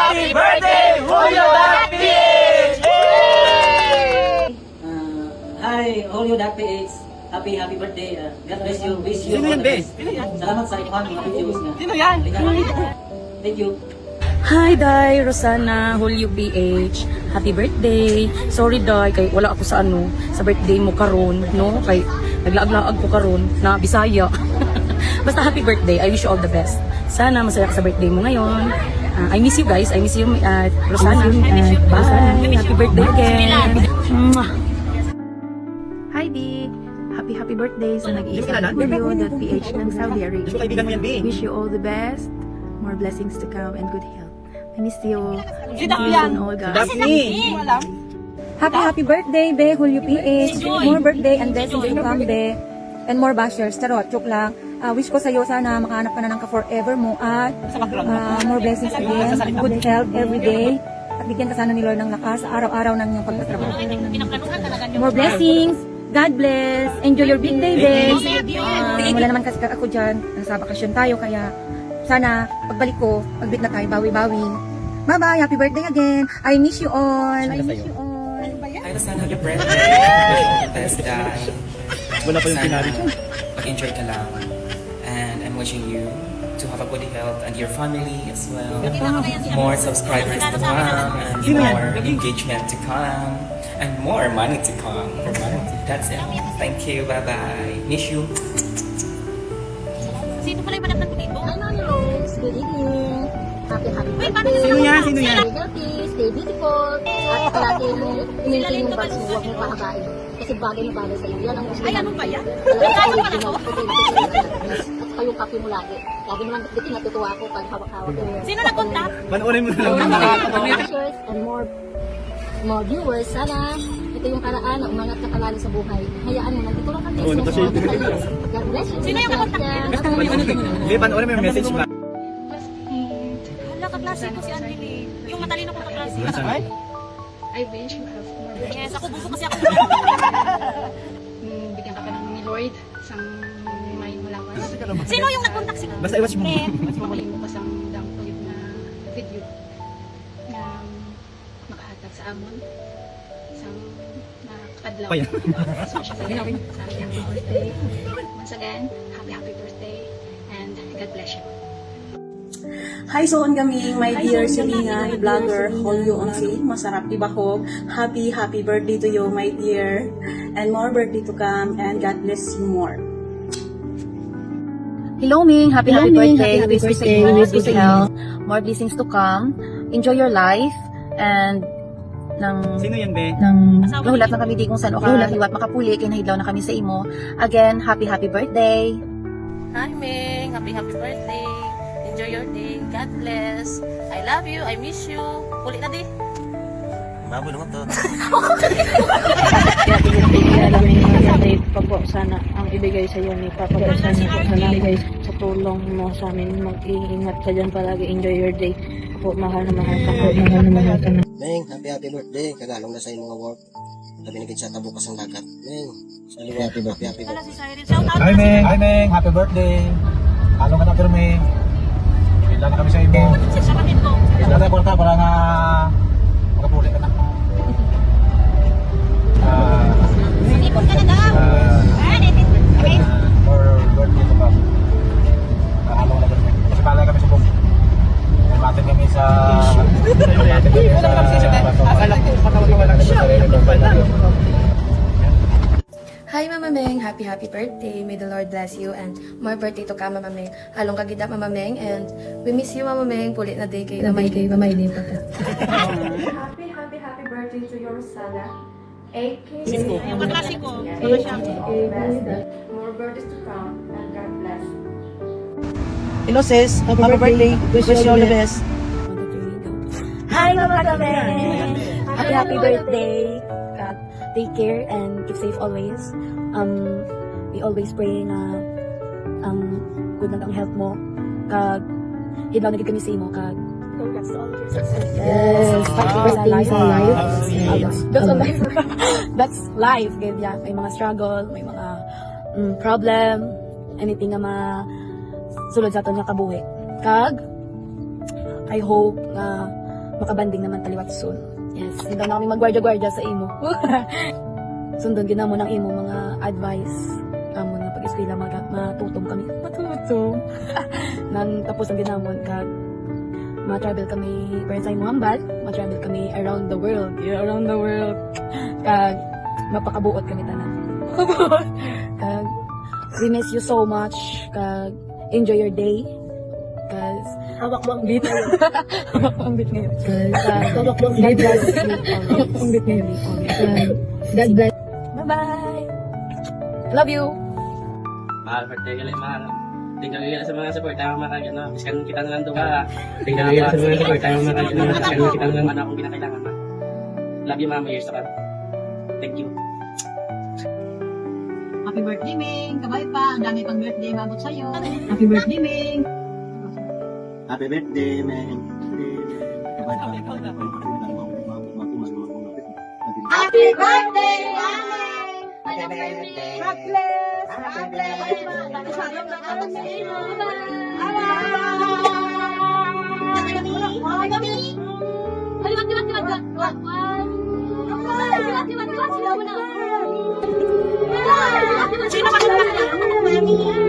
Happy birthday, Julio PH! Hi, Julio PH. Happy birthday. God bless you. Wish you all the best. Salamat sa ikuhan mga videos nga. Sino yan? Thank you. Hi, Day, Rosana, Julio PH. Happy birthday. Sorry, Day, kay wala ako sa sa birthday mo karon, no? Kay naglaag-laag ko karon na Bisaya. Basta happy birthday. I wish you all the best. Sana masaya ka sa birthday mo ngayon. I miss you guys. I miss you, Rosana. Bye. Happy birthday again. Mwah. Hi, B! Happy birthday sa nag-iisang Julio.ph ng Saudi Arabia. Wish you all the best, more blessings to come, and good health. I miss you. And all, guys. Happy birthday, Be, Julio PH. More birthday and blessings to come, Be. And more bashers. Charot, joke lang. Wish ko sa'yo sana makahanap ka na ng ka-forever mo at more blessings again. Good health every day. At bigyan ka sana ni Lord ng lakas sa araw-araw ng iyong pagtatrabaho. More blessings. God bless. Enjoy your big day, Be. Wala naman kasi ako dyan. Nasa bakasyon tayo, kaya sana pagbalik ko, pagbit na tayo, bawi-bawi. Bye-bye. Happy birthday again. I miss you all. I miss you all. Hi, Rosana, happy birthday! Best guy. Wala pa yung pinari ko. Mag-enjoy ka lang. And I'm wishing you to have a good health and your family as well. More subscribers to come and more engagement to come and more money to come. That's it. Thank you. Bye-bye. Miss you. Sino pala yung manatag ko dito? Hello, good evening. Happy birthday. Sino yan? Sino yan? Stay healthy, stay beautiful. At palagi mo, maintain yung bags mo, huwag mo pahabain. Kasi bagay na bagay sa'yo. Yan ang gusto Ay, ano ba yan? Talagang May kaso original, pala to? At saka yung kape mo lagi. Lagi mo lang bitbitin, natutuwa ako pag hawak-hawak. Sino nag-contact? Panoorin mo na lang. Shares and more viewers. Sana ito yung karaan na umangat ka palalo sa buhay. Hayaan mo, nandito lang kami. God bless you. Sino yung nag-contact? Hindi, panoorin mo yung message ba? Hala, kaklase ko si Angeli. Yung matalino kong kaklase. I wish you have more. Yes, ako buso kasi ako. Bigyan ka pa ng ni Lord isang may malawas. Sino yung nag-contact sila? Basta i-watch mo. Mamayin mo pa sa dangtod na video na makahatag sa amon. Isang nakakadlaw. Social media. Sabi, happy birthday. Once again, happy birthday and God bless you. Hi, soon kami, my dear Selina, vlogger, Julio Onsi, masarap ibahog. Happy birthday to you, my dear. And more birthday to come, and God bless you more. Hello, Ming. Happy birthday. Happy birthday. Wish you good health. More blessings to come. Enjoy your life. And Sino yan, Be? nahulat na kami di kung saan o hiwat makapuli, kaya nahidlaw na kami sa imo. Again, happy birthday. Hi, Ming. Happy birthday. Enjoy your day. God bless. I love you. I miss you. Uli na di. Baboy naman to. Alam mo yung birthday pa po sana ang ibigay sa iyo ni Papa God. Sana po ibigay sa tulong mo sa amin. Mag-iingat ka dyan palagi. Enjoy your day. Po, mahal na mahal ka. Meng, happy birthday. Kagalong na sa iyong mga work. Labi na sa tabukas ng dagat. Meng, sa liwa, happy birthday. Hala si Cyril. Shout out. Hi, Meng. Happy birthday. Halong ka na, pero Meng. Ilan na kami sa imo. Sa kapatid ko. Ilan na porta para nga makapuli ka na. Sinipon ka na daw. For birthday to come. Halong na kami. Kasi pala kami sa buong. Matin kami sa... Hi Mama Meng, happy birthday. May the Lord bless you and more birthday to come Mama Meng. Halong kagida Mama Meng and we miss you Mama Meng. Pulit na day kay Mamay din pa ta. Happy birthday to your Rosana. AK. Yung kaklase ko. More birthdays to come and God bless. Hello sis, happy birthday. Wish you all the best. Hi, Mama Meng. Happy birthday. Take care and keep safe always. We always pray na good lang ang health mo. Kag hidlaw na gid kami sa imo kag congrats to all of your success. Yes, happy birthday sa life. That's life. That's life. Kaya may mga struggle, may mga problem, anything na sulod sa aton nga kabuhi. Kag I hope na makabanding naman taliwat soon. Yes, hindi na kami magwardya-gwardya sa imo. Sundon gina mo ng imo mga advice. Amo na pag-eskwela matutong kami. Matutong. Nang tapos ang ginamon kag ma-travel kami para sa imong hambal, ma-travel kami around the world. Yeah, around the world. Kag mapakabuot kami tanan. Kag we miss you so much. Kag enjoy your day. Cause hawak mo ang beat. Hawak mo ang beat ngayon. Hawak mo ang beat. Hawak mo ang beat ngayon. God bless. Bye-bye. Love you. Mahal, birthday ka lang, mahal. Tingnan nila sa mga support, tayo mga kagyan, no? Miskan kita na lang doon ka. Tingnan nila sa mga support, tayo mga kagyan, no? Miskan kita na lang akong pinakailangan, ma. Love you, mama, years to come. Thank you. Happy birthday, Ming! Kabay pa, ang dami pang birthday mabot sa'yo. Happy birthday, Ming! Happy birthday, Meng. Happy birthday, Ame! God bless! God bless! Sino ka na?